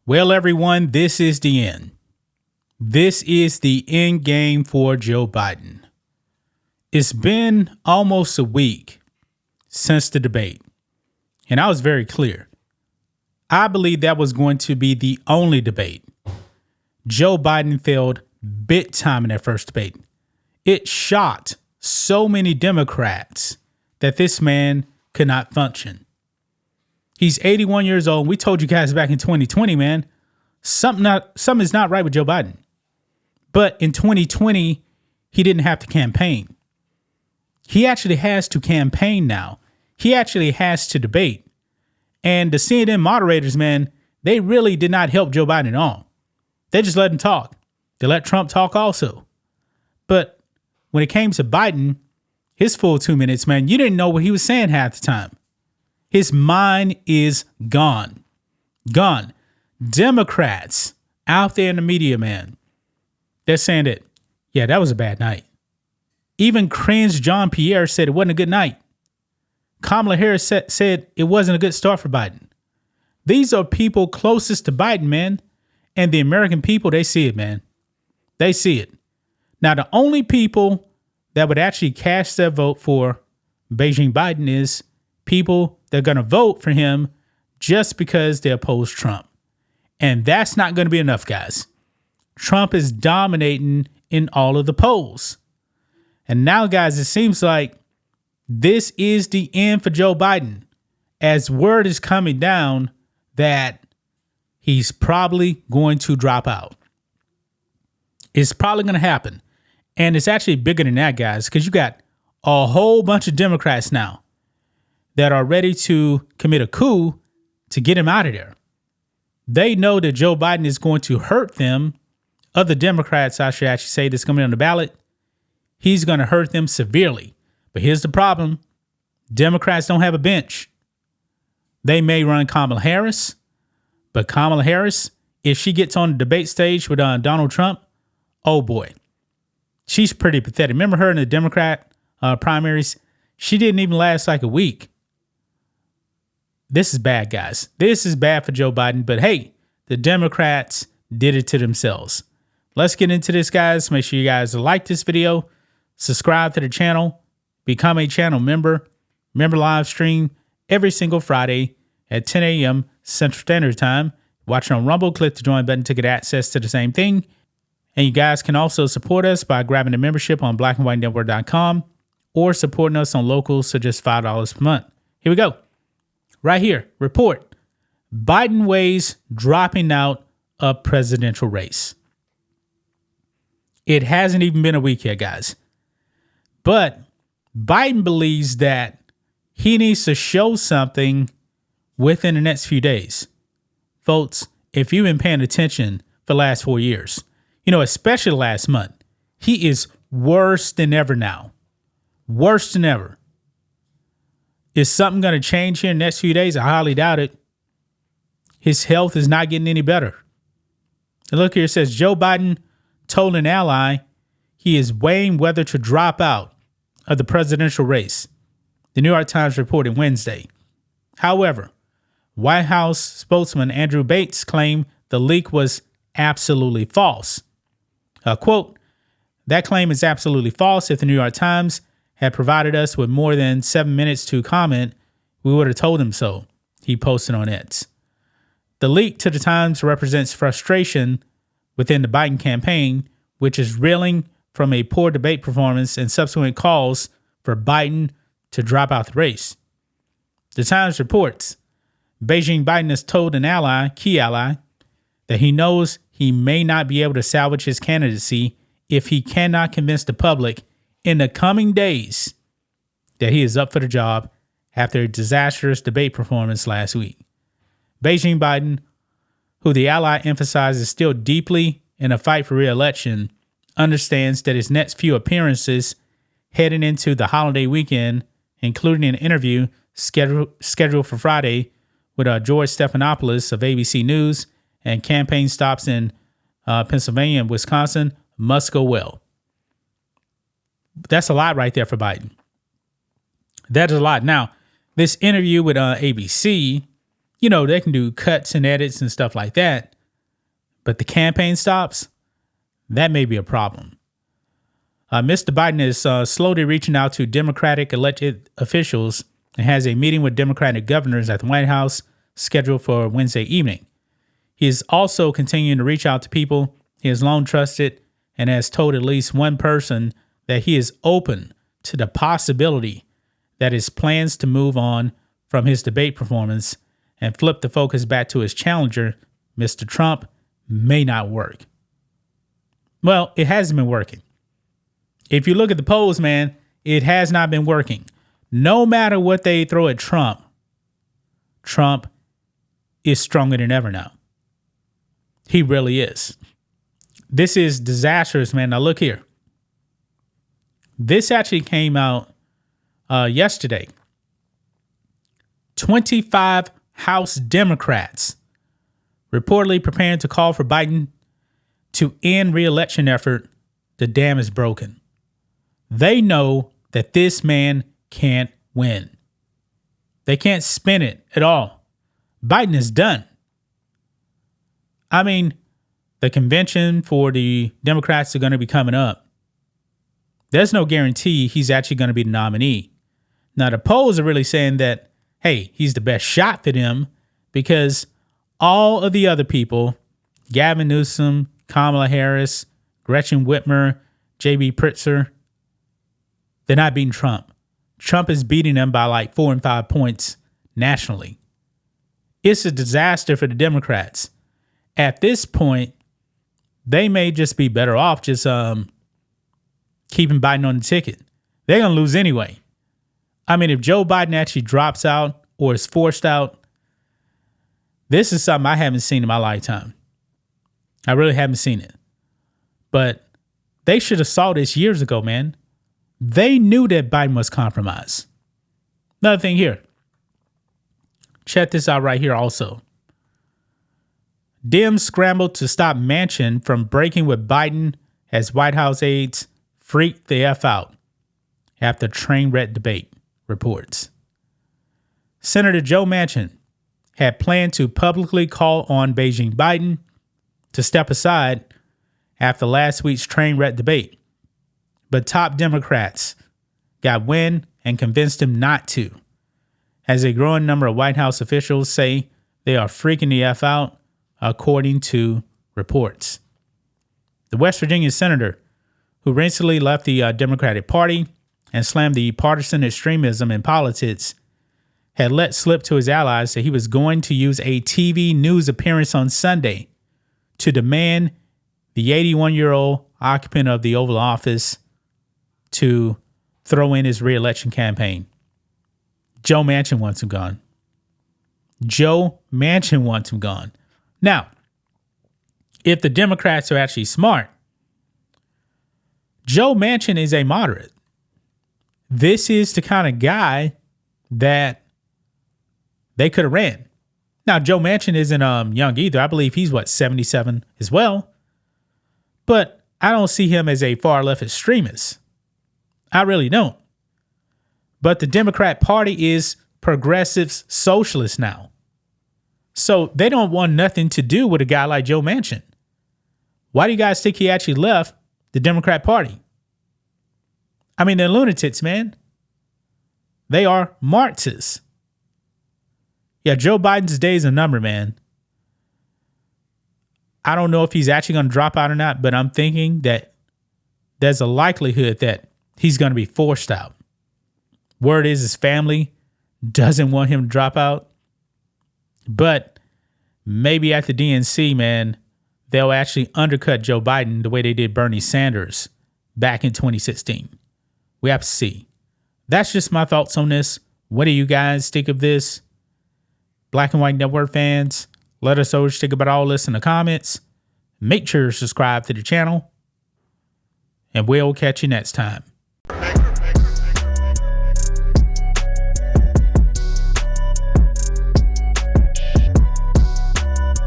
Well, everyone, this is the end. This is the end game for Joe Biden. It's been almost a week since the debate, and I was very clear. I believe that was going to be the only debate. Joe Biden failed big time in that first debate. It shocked so many Democrats that this man could not function. He's 81 years old. We told you guys back in 2020, man, something is not right with Joe Biden. But in 2020, he didn't have to campaign. He actually has to campaign now. He actually has to debate. And the CNN moderators, man, they really did not help Joe Biden at all. They just let him talk. They let Trump talk also. But when it came to Biden, his full 2 minutes, man, you didn't know what he was saying half the time. His mind is gone. Gone. Democrats out there in the media, man, they're saying that, yeah, that was a bad night. Even cringe John Pierre said it wasn't a good night. Kamala Harris said it wasn't a good start for Biden. These are people closest to Biden, man. And the American people, they see it, man. They see it. Now, the only people that would actually cast their vote for Beijing Biden is people that are going to vote for him just because they oppose Trump. And that's not going to be enough, guys. Trump is dominating in all of the polls. And now, guys, it seems like this is the end for Joe Biden, as word is coming down that he's probably going to drop out. It's probably going to happen. And it's actually bigger than that, guys, because you got a whole bunch of Democrats now that are ready to commit a coup to get him out of there. They know that Joe Biden is going to hurt them. Other Democrats, I should actually say, that's going to be on the ballot, he's going to hurt them severely. But here's the problem. Democrats don't have a bench. They may run Kamala Harris, but Kamala Harris, if she gets on the debate stage with Donald Trump, oh boy, she's pretty pathetic. Remember her in the Democrat primaries? She didn't even last like a week. This is bad, guys. This is bad for Joe Biden. But hey, the Democrats did it to themselves. Let's get into this, guys. Make sure you guys like this video, subscribe to the channel, become a channel member. Remember, live stream every single Friday at 10 a.m. Central Standard Time. Watching on Rumble, click the join button to get access to the same thing. And you guys can also support us by grabbing a membership on blackandwhitenetwork.com or supporting us on Locals for just $5 per month. Here we go. Right here, report. Biden weighs dropping out of presidential race. It hasn't even been a week yet, guys. But Biden believes that he needs to show something within the next few days. Folks, if you've been paying attention for the last 4 years, especially last month, he is worse than ever now. Worse than ever. Is something going to change here in the next few days? I highly doubt it. His health is not getting any better. And look here, it says Joe Biden told an ally he is weighing whether to drop out of the presidential race. The New York Times reported Wednesday. However, White House spokesman Andrew Bates claimed the leak was absolutely false. Quote, that claim is absolutely false. If the New York Times had provided us with more than 7 minutes to comment, we would have told him so, he posted on X. The leak to the Times represents frustration within the Biden campaign, which is reeling from a poor debate performance and subsequent calls for Biden to drop out the race. The Times reports Beijing Biden has told an key ally, that he knows he may not be able to salvage his candidacy if he cannot convince the public in the coming days that he is up for the job after a disastrous debate performance last week. Beijing Biden, who the ally emphasizes is still deeply in a fight for re-election, understands that his next few appearances heading into the holiday weekend, including an interview scheduled for Friday with George Stephanopoulos of ABC News and campaign stops in Pennsylvania and Wisconsin, must go well. That's a lot right there for Biden. That is a lot. Now, this interview with ABC, they can do cuts and edits and stuff like that. but the campaign stops, that may be a problem. Mr. Biden is slowly reaching out to Democratic elected officials and has a meeting with Democratic governors at the White House scheduled for Wednesday evening. He is also continuing to reach out to people he has long trusted and has told at least one person that he is open to the possibility that his plans to move on from his debate performance and flip the focus back to his challenger, Mr. Trump, may not work. Well, it hasn't been working. If you look at the polls, man, it has not been working. No matter what they throw at Trump, Trump is stronger than ever now. He really is. This is disastrous, man. Now look here. This actually came out yesterday. 25 House Democrats reportedly preparing to call for Biden to end re-election effort. The dam is broken. They know that this man can't win. They can't spin it at all. Biden is done. I mean, the convention for the Democrats are going to be coming up. There's no guarantee he's actually going to be the nominee. Now, the polls are really saying that, hey, he's the best shot for them because all of the other people, Gavin Newsom, Kamala Harris, Gretchen Whitmer, J.B. Pritzker, they're not beating Trump. Trump is beating them by like 4 and 5 points nationally. It's a disaster for the Democrats. At this point, they may just be better off just keeping Biden on the ticket. They're going to lose anyway. I mean, if Joe Biden actually drops out or is forced out, this is something I haven't seen in my lifetime. I really haven't seen it. But they should have saw this years ago, man. They knew that Biden was compromised. Another thing here. Check this out right here also. Dems scrambled to stop Manchin from breaking with Biden as White House aides freaked the F out after train wreck debate, reports. Senator Joe Manchin had planned to publicly call on Beijing Biden to step aside after last week's train wreck debate, but top Democrats got wind and convinced him not to, as a growing number of White House officials say they are freaking the F out, according to reports. The West Virginia senator, who recently left the Democratic Party and slammed the partisan extremism in politics, had let slip to his allies that he was going to use a TV news appearance on Sunday to demand the 81-year-old occupant of the Oval Office to throw in his re-election campaign. Joe Manchin wants him gone. Joe Manchin wants him gone. Now, if the Democrats are actually smart, Joe Manchin is a moderate. This is the kind of guy that they could have ran. Now, Joe Manchin isn't young either. I believe he's, 77 as well. But I don't see him as a far left extremist. I really don't. But the Democrat Party is progressive socialist now. So they don't want nothing to do with a guy like Joe Manchin. Why do you guys think he actually left the Democrat Party? I mean, they're lunatics, man. They are Marxists. Yeah, Joe Biden's days are numbered, man. I don't know if he's actually going to drop out or not, but I'm thinking that there's a likelihood that he's going to be forced out. Word is his family doesn't want him to drop out. But maybe at the DNC, man, they'll actually undercut Joe Biden the way they did Bernie Sanders back in 2016. We have to see. That's just my thoughts on this. What do you guys think of this? Black and White Network fans, let us know what you think about all this in the comments. Make sure to subscribe to the channel, and we'll catch you next time.